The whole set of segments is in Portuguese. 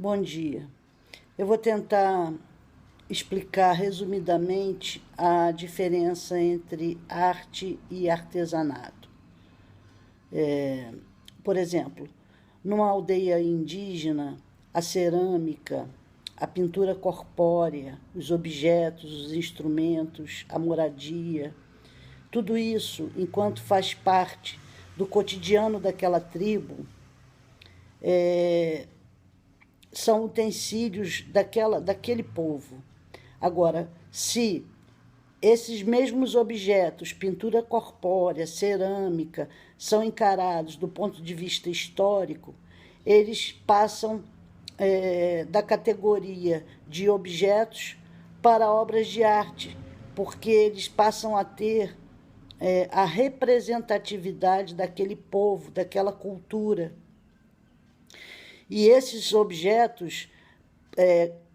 Bom dia. Eu vou tentar explicar resumidamente a diferença entre arte e artesanato. Por exemplo, numa aldeia indígena, a cerâmica, a pintura corpórea, os objetos, os instrumentos, a moradia, tudo isso, enquanto faz parte do cotidiano daquela tribo, são utensílios daquele povo. Agora, se esses mesmos objetos, pintura corpórea, cerâmica, são encarados do ponto de vista histórico, eles passam da categoria de objetos para obras de arte, porque eles passam a ter a representatividade daquele povo, daquela cultura. E esses objetos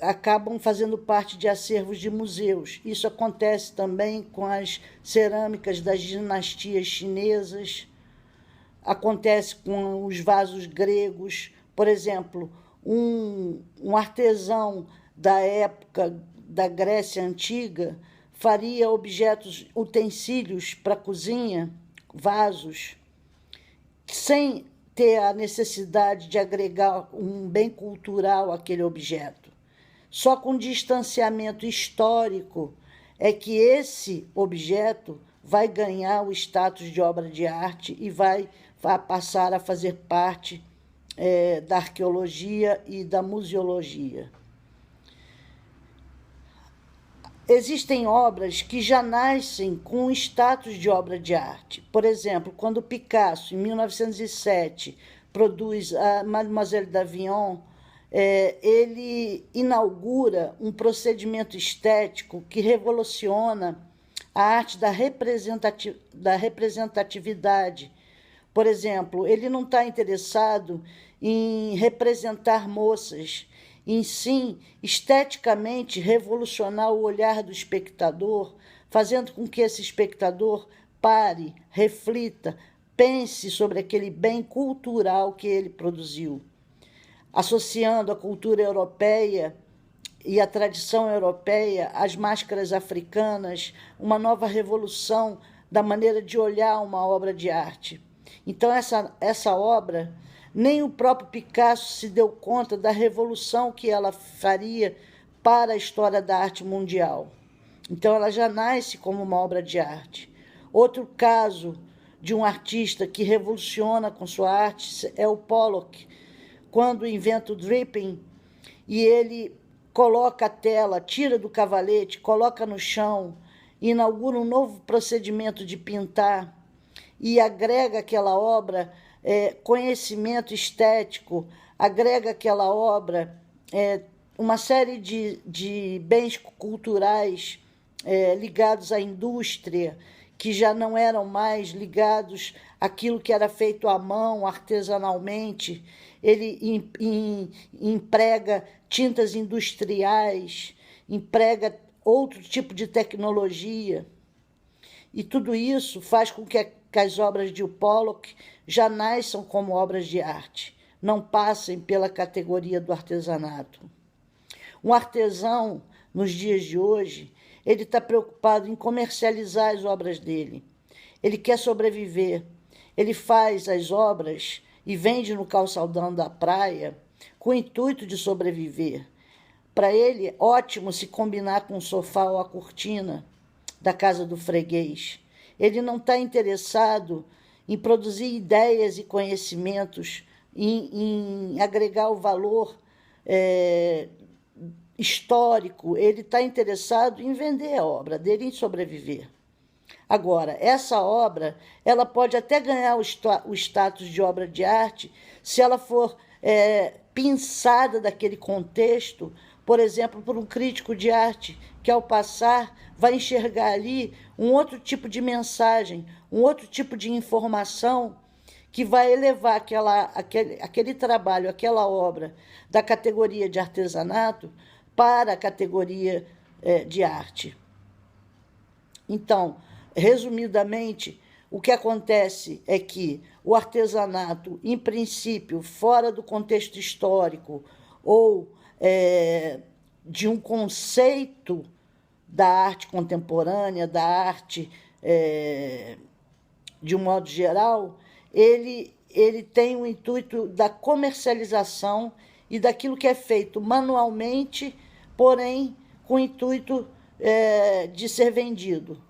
acabam fazendo parte de acervos de museus. Isso acontece também com as cerâmicas das dinastias chinesas, acontece com os vasos gregos. Por exemplo, um artesão da época da Grécia Antiga faria objetos, utensílios para cozinha, vasos, sem ter a necessidade de agregar um bem cultural àquele objeto. Só com distanciamento histórico é que esse objeto vai ganhar o status de obra de arte e vai passar a fazer parte da arqueologia e da museologia. Existem obras que já nascem com o status de obra de arte. Por exemplo, quando Picasso, em 1907, produz a Mademoiselle d'Avignon, ele inaugura um procedimento estético que revoluciona a arte da representatividade. Por exemplo, ele não está interessado em representar moças, em sim, esteticamente revolucionar o olhar do espectador, fazendo com que esse espectador pare, reflita, pense sobre aquele bem cultural que ele produziu, associando a cultura europeia e a tradição europeia às máscaras africanas, uma nova revolução da maneira de olhar uma obra de arte. Então, essa obra, nem o próprio Picasso se deu conta da revolução que ela faria para a história da arte mundial. Então, ela já nasce como uma obra de arte. Outro caso de um artista que revoluciona com sua arte é o Pollock, quando inventa o dripping e ele coloca a tela, tira do cavalete, coloca no chão, inaugura um novo procedimento de pintar e agrega àquela obra conhecimento estético, agrega àquela obra uma série de bens culturais ligados à indústria, que já não eram mais ligados àquilo que era feito à mão, artesanalmente. Ele emprega tintas industriais, emprega outro tipo de tecnologia. E tudo isso faz com que as obras de Pollock já nasçam como obras de arte, não passem pela categoria do artesanato. Um artesão, nos dias de hoje, ele está preocupado em comercializar as obras dele. Ele quer sobreviver. Ele faz as obras e vende no calçadão da praia com o intuito de sobreviver. Para ele, ótimo se combinar com o sofá ou a cortina da casa do freguês. Ele não está interessado em produzir ideias e conhecimentos, em agregar o valor histórico. Ele está interessado em vender a obra dele, em sobreviver. Agora, essa obra, ela pode até ganhar o status de obra de arte se ela for pensada daquele contexto, por exemplo, por um crítico de arte, que ao passar vai enxergar ali um outro tipo de mensagem, um outro tipo de informação que vai elevar aquele trabalho, aquela obra da categoria de artesanato para a categoria de arte. Então, resumidamente, o que acontece é que o artesanato, em princípio, fora do contexto histórico, ou de um conceito da arte contemporânea, da arte de um modo geral, ele tem o intuito da comercialização e daquilo que é feito manualmente, porém com o intuito de ser vendido.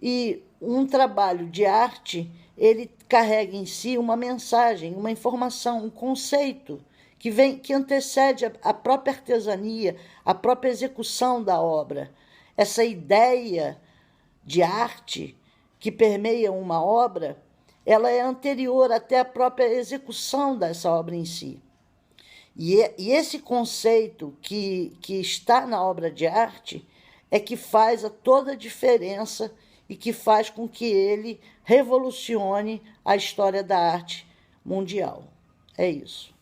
E um trabalho de arte, ele carrega em si uma mensagem, uma informação, um conceito que antecede a própria artesania, a própria execução da obra. Essa ideia de arte que permeia uma obra, ela é anterior até à própria execução dessa obra em si. E esse conceito que está na obra de arte é que faz toda a diferença e que faz com que ele revolucione a história da arte mundial. É isso.